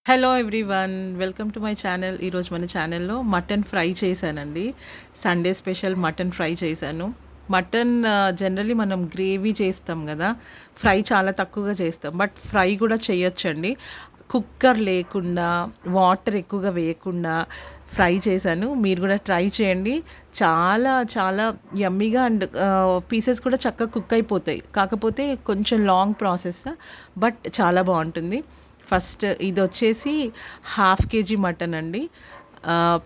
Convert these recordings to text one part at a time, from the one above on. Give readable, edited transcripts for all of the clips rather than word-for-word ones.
Hello everyone. Welcome to my channel. ఈరోజు మన ఛానల్‌లో మటన్ ఫ్రై చేశానండి. సండే స్పెషల్ మటన్ ఫ్రై చేశాను. మటన్ జనరల్లీ మనం గ్రేవీ చేస్తాం గదా! ఫ్రై చాలా తక్కువగా చేస్తాం. బట్ ఫ్రై కూడా చేయొచ్చండి. కుక్కర్ లేకుండా, వాటర్ ఎక్కువగా వేయకుండా ఫ్రై చేశాను. మీరు కూడా ట్రై చేయండి. చాలా చాలా యమ్మీగా అండ్ పీసెస్ కూడా చక్కగా కుక్ అయిపోతాయి. కాకపోతే కొంచెం లాంగ్ ప్రాసెస్. బట్ చాలా బావుంటుంది. ఫస్ట్ ఇదొచ్చేసి హాఫ్ కేజీ మటన్ అండి.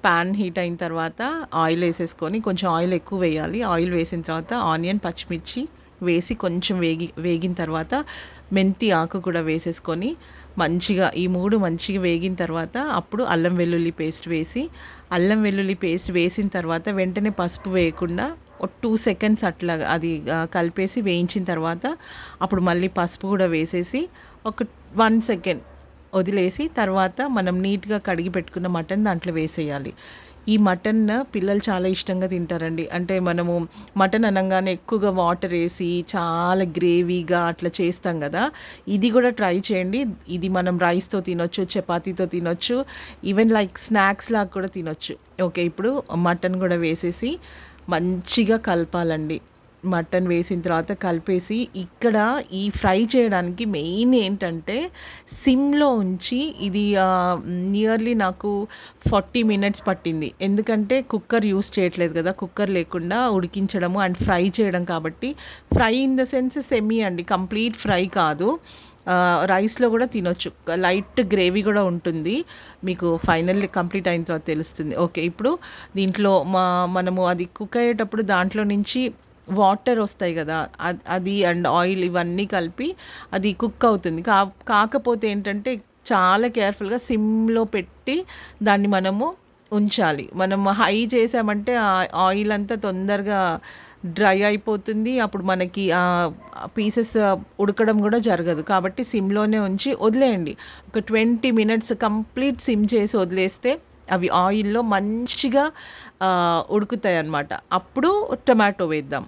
పాన్ హీట్ అయిన తర్వాత ఆయిల్ ఏసేసుకొని, కొంచెం ఆయిల్ ఎక్కువ వేయాలి. ఆయిల్ వేసిన తర్వాత ఆనియన్, పచ్చిమిర్చి వేసి కొంచెం వేగిన తర్వాత మెంతి ఆకు కూడా వేసేసుకొని మంచిగా ఈ 3 మంచిగా వేగిన తర్వాత అప్పుడు అల్లం వెల్లుల్లి పేస్ట్ వేసి, అల్లం వెల్లుల్లి పేస్ట్ వేసిన తర్వాత వెంటనే పసుపు వేయకుండా ఒక 2 సెకండ్స్ అట్లా అది కలిపేసి వేయించిన తర్వాత అప్పుడు మళ్ళీ పసుపు కూడా వేసేసి ఒక 1 సెకండ్ వదిలేసి తర్వాత మనం నీట్‌గా కడిగి పెట్టుకున్న మటన్ దాంట్లో వేసేయాలి. ఈ మటన్ పిల్లలు చాలా ఇష్టంగా తింటారండి. అంటే మనము మటన్ అనంగానే ఎక్కువగా వాటరేసి చాలా గ్రేవీగా అట్లా చేస్తాం గదా! ఇది గూడా ట్రై చేయండి. ఇది మనం రైస్‌తో తినొచ్చు, చపాతీతో తినొచ్చు. ఈవెన్ లైక్ స్నాక్స్ లాగా కూడా తినొచ్చు. ఓకే. ఇప్పుడు మటన్ గూడా వేసేసి మంచిగా కలపాలండి. మటన్ వేసిన తర్వాత కలిపేసి ఇక్కడ ఈ ఫ్రై చేయడానికి మెయిన్ ఏంటంటే సిమ్‌లో ఉంచి ఇది నియర్లీ నాకు 40 మినిట్స్ పట్టింది. ఎందుకంటే కుక్కర్ యూజ్ చేయట్లేదు కదా! కుక్కర్ లేకుండా ఉడికించడము అండ్ ఫ్రై చేయడం కాబట్టి fry in the sense semi అండి. కంప్లీట్ ఫ్రై కాదు. రైస్‌లో కూడా తినొచ్చు. లైట్ గ్రేవీ కూడా ఉంటుంది. మీకు ఫైనల్లీ కంప్లీట్ అయిన తర్వాత తెలుస్తుంది. ఓకే. ఇప్పుడు దీంట్లో మనము అది కుక్ అయ్యేటప్పుడు దాంట్లో నుంచి వాటర్ వస్తాయి గదా! అది అండ్ ఆయిల్ ఇవన్నీ కలిపి అది కుక్ అవుతుంది. కాకపోతే ఏంటంటే చాలా కేర్‌ఫుల్‌గా సిమ్‌లో పెట్టి దాన్ని మనము ఉంచాలి. మనం హై చేసామంటే ఆయిల్ అంతా తొందరగా డ్రై అయిపోతుంది. అప్పుడు మనకి పీసెస్ ఉడకడం గూడా జరగదు. కాబట్టి సిమ్‌లోనే ఉంచి వదిలేయండి. ఒక 20 మినిట్స్ కంప్లీట్ సిమ్ చేసి వదిలేస్తే అవి ఆయిల్‌లో మంచిగా ఉడుకుతాయన్నమాట. అప్పుడు టొమాటో వేద్దాం.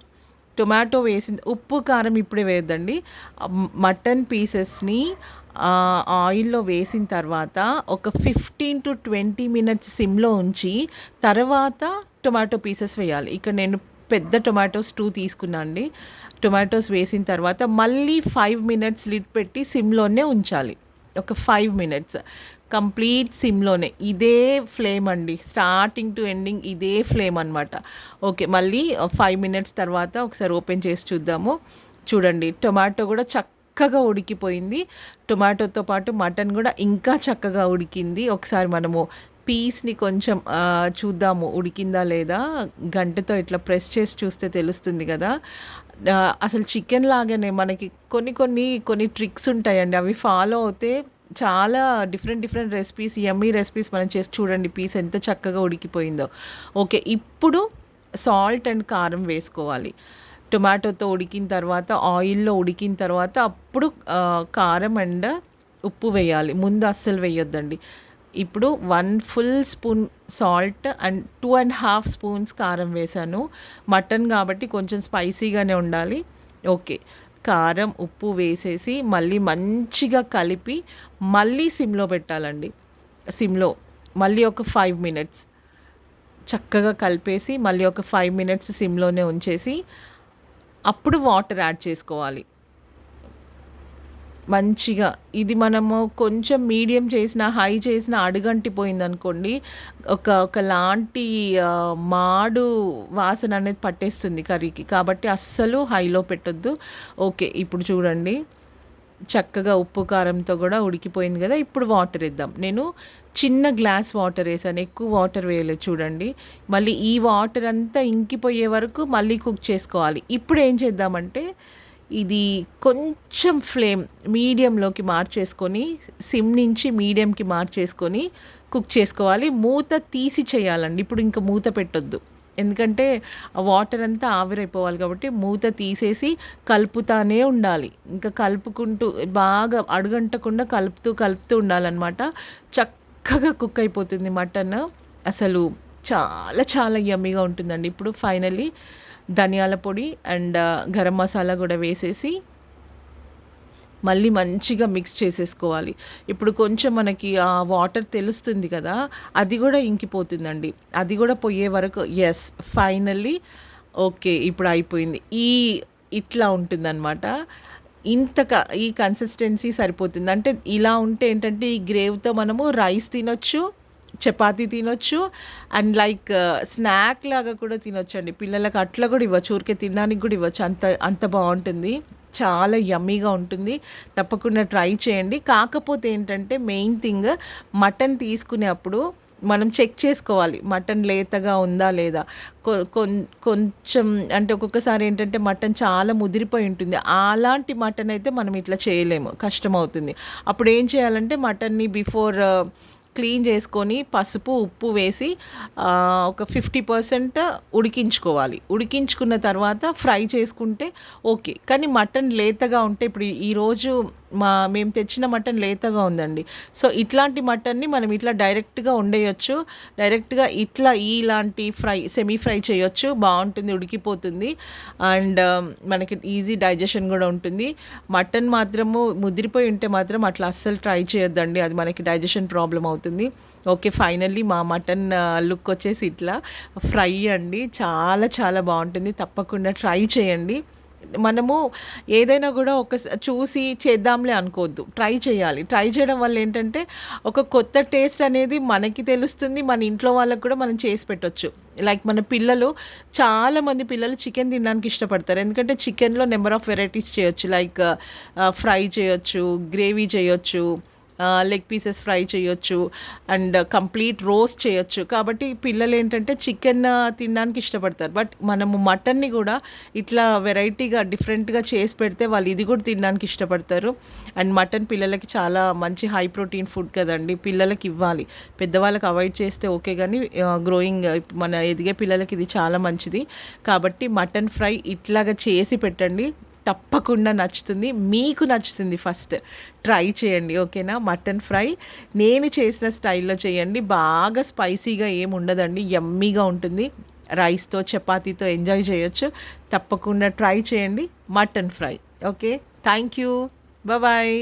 టొమాటో వేసిన ఉప్పు, కారం ఇప్పుడే వేయొద్దండి. మటన్ పీసెస్‌ని ఆయిల్‌లో వేసిన తర్వాత ఒక 15-20 మినిట్స్ సిమ్‌లో ఉంచి తర్వాత టొమాటో పీసెస్ వేయాలి. ఇక్కడ నేను పెద్ద టొమాటోస్ 2 తీసుకున్నా అండి. టొమాటోస్ వేసిన తర్వాత మళ్ళీ 5 మినిట్స్ లిడ్ పెట్టి సిమ్‌లోనే ఉంచాలి. ఒక 5 మినిట్స్. కంప్లీట్ సిమ్‌లోనే. ఇదే ఫ్లేమ్ అండి. స్టార్టింగ్ టు ఎండింగ్ ఇదే ఫ్లేమ్ అనమాట. ఓకే. మళ్ళీ 5 మినిట్స్ తర్వాత ఒకసారి ఓపెన్ చేసి చూద్దాము. చూడండి టొమాటో గూడా చక్కగా ఉడికిపోయింది. టొమాటోతో పాటు మటన్ గూడా ఇంకా చక్కగా ఉడికింది. ఒకసారి మనము పీస్‌ని కొంచెం చూద్దాము ఉడికిందా లేదా? గంటెతో ఇట్లా ప్రెస్ చేసి చూస్తే తెలుస్తుంది గదా! అసలు చికెన్ లాగానే మనకి కొన్ని ట్రిక్స్ ఉంటాయండి. అవి ఫాలో అవుతే చాలా డిఫరెంట్ రెసిపీస్, యమ్మీ రెసిపీస్ మనం చేసి చూడండి. పీస్ ఎంత చక్కగా ఉడికిపోయిందో. ఓకే. ఇప్పుడు సాల్ట్ అండ్ కారం వేసుకోవాలి. టొమాటోతో ఉడికిన తర్వాత, ఆయిల్‌లో ఉడికిన తర్వాత అప్పుడు కారం అండ్ ఉప్పు వేయాలి. ముందు అస్సలు వేయొద్దండి. ఇప్పుడు 1 full spoon salt and 2½ spoons కారం వేశాను. మటన్ కాబట్టి కొంచెం స్పైసీగానే ఉండాలి. ఓకే. కారం, ఉప్పు వేసేసి మళ్ళీ మంచిగా కలిపి మళ్ళీ సిమ్‌లో పెట్టాలండి. సిమ్‌లో మళ్ళీ ఒక 5 మినిట్స్ చక్కగా కలిపేసి మళ్ళీ ఒక 5 మినిట్స్ సిమ్‌లోనే ఉంచేసి అప్పుడు వాటర్ యాడ్ చేసుకోవాలి. మంచిగా ఇది మనము కొంచెం మీడియం చేసినా, హై చేసినా అడుగంటిపోయిందనుకోండి, ఒకలాంటి మాడు వాసన అనేది పట్టేస్తుంది కర్రీకి. కాబట్టి అస్సలు హైలో పెట్టొద్దు. ఓకే. ఇప్పుడు చూడండి చక్కగా ఉప్పు, కారంతో గూడా ఉడికిపోయింది గదా! ఇప్పుడు వాటర్ ఏద్దాం. నేను చిన్న గ్లాస్ వాటర్ ఏసాను. ఎక్కువ వాటర్ వేయలేదు చూడండి. మళ్ళీ ఈ వాటర్ అంతా ఇంకిపోయే వరకు మళ్ళీ కుక్ చేసుకోవాలి. ఇప్పుడు ఏం చేద్దామంటే ఇది కొంచెం ఫ్లేమ్ మీడియంలోకి మార్చేసుకొని, సిమ్ నుంచి మీడియంకి మార్చేసుకొని కుక్ చేసుకోవాలి. మూత తీసి చేయాలండి. ఇప్పుడు ఇంక మూత పెట్టొద్దు. ఎందుకంటే ఆ వాటర్ అంతా ఆవిరైపోవాలి కాబట్టి మూత తీసేసి కలుపుతానే ఉండాలి. ఇంకా కలుపుకుంటూ బాగా అడుగంటకుండా కలుపుతూ ఉండాలనమాట. చక్కగా కుక్ అయిపోతుంది మటన్. అసలు చాలా చాలా యమ్మీగా ఉంటుందండి. ఇప్పుడు ఫైనల్లీ ధనియాల పొడి అండ్ గరం మసాలా గూడా వేసేసి మళ్ళీ మంచిగా మిక్స్ చేసేసుకోవాలి. ఇప్పుడు కొంచెం మనకి ఆ వాటర్ తెలుస్తుంది కదా! అది గూడా ఇంకిపోతుందండి. అది గూడా పొయ్యే వరకు యెస్. Finally okay. ఇప్పుడు అయిపోయింది. ఇట్లా ఉంటుందనమాట. ఇంత క ఈ కన్సిస్టెన్సీ సరిపోతుంది. అంటే ఇలా ఉంటే ఏంటంటే, ఈ గ్రేవ్‌తో మనము రైస్ తినొచ్చు, చపాతీ తినొచ్చు అండ్ లైక్ స్నాక్ లాగా కూడా తినొచ్చండి. పిల్లలకి అట్లా గూడా ఇవ్వచ్చు. ఊరికే తినడానికి గూడా ఇవ్వచ్చు. అంత అంత బావుంటుంది. చాలా యమ్మీగా ఉంటుంది. తప్పకుండా ట్రై చేయండి. కాకపోతే ఏంటంటే, మెయిన్ థింగ్ మటన్ తీసుకునేప్పుడు మనం చెక్ చేసుకోవాలి. మటన్ లేతగా ఉందా లేదా? కొ కొన్ కొంచెం అంటే ఒక్కొక్కసారి ఏంటంటే మటన్ చాలా ముదిరిపోయి ఉంటుంది. అలాంటి మటన్ అయితే మనం ఇట్లా చేయలేము. కష్టమవుతుంది. అప్పుడు ఏం చేయాలంటే మటన్‌ని బిఫోర్ క్లీన్ చేసుకొని పసుపు, ఉప్పు వేసి ఒక 50% ఉడికించుకోవాలి. ఉడికించుకున్న తర్వాత ఫ్రై చేసుకుంటే ఓకే. కానీ మటన్ లేతగా ఉంటే ఇప్పుడు ఈరోజు మేము తెచ్చిన మటన్ లేతగా ఉందండి. సో, ఇట్లాంటి మటన్‌ని మనం ఇట్లా డైరెక్ట్‌గా వండేయొచ్చు. డైరెక్ట్‌గా ఇట్లా ఇలాంటి సెమీ ఫ్రై చేయొచ్చు. బావుంటుంది. ఉడికిపోతుంది. అండ్ మనకి ఈజీ డైజెషన్ గూడా ఉంటుంది. మటన్ మాత్రము ముదిరిపోయి ఉంటే మాత్రం అట్లా అస్సలు ట్రై చేయొద్దండి. అది మనకి డైజెషన్ ప్రాబ్లమ్ అవుతుంది. ఓకే. ఫైనల్లీ మా మటన్ లుక్ వచ్చేసి ఇట్లా ఫ్రై అండి. చాలా చాలా బావుంటుంది. తప్పకుండా ట్రై చేయండి. మనము ఏదైనా గూడా చూసి చేద్దాంలే అనుకోవద్దు. ట్రై చేయాలి. ట్రై చేయడం వల్ల ఏంటంటే, ఒక కొత్త టేస్ట్ అనేది మనకి తెలుస్తుంది. మన ఇంట్లో వాళ్ళకి కూడా మనం చేసి పెట్టొచ్చు. లైక్ మన పిల్లలు చాలామంది పిల్లలు చికెన్ తినడానికి ఇష్టపడతారు. ఎందుకంటే చికెన్‌లో నంబర్ ఆఫ్ వెరైటీస్ చేయొచ్చు. లైక్ ఫ్రై చేయొచ్చు, గ్రేవీ చేయొచ్చు, లెగ్ పీసెస్ ఫ్రై చేయొచ్చు అండ్ కంప్లీట్ రోస్ట్ చేయొచ్చు. కాబట్టి పిల్లలేంటంటే చికెన్ తినడానికి ఇష్టపడతారు. బట్ మనము మటన్‌ని గూడా ఇట్లా వెరైటీగా డిఫరెంట్‌గా చేసి పెడితే వాళ్ళు ఇది గూడా తినడానికి ఇష్టపడతారు. అండ్ మటన్ పిల్లలకి చాలా మంచి హై ప్రోటీన్ ఫుడ్ కదండీ! పిల్లలకి ఇవ్వాలి. పెద్దవాళ్ళకి అవాయిడ్ చేస్తే ఓకే గానీ గ్రోయింగ్ మన ఎదిగే పిల్లలకి ఇది చాలా మంచిది. కాబట్టి మటన్ ఫ్రై ఇట్లాగా చేసి పెట్టండి. తప్పకుండా నచ్చుతుంది. మీకు నచ్చుతుంది ఫస్ట్. ట్రై చేయండి. ఓకేనా? మటన్ ఫ్రై నేను చేసిన స్టైల్‌లో చేయండి. బాగా స్పైసీగా ఏముండదండి. యమ్మీగా ఉంటుంది. రైస్‌తో, చపాతీతో ఎంజాయ్ చేయొచ్చు. తప్పకుండా ట్రై చేయండి mutton fry. Okay. Thank you. Bye.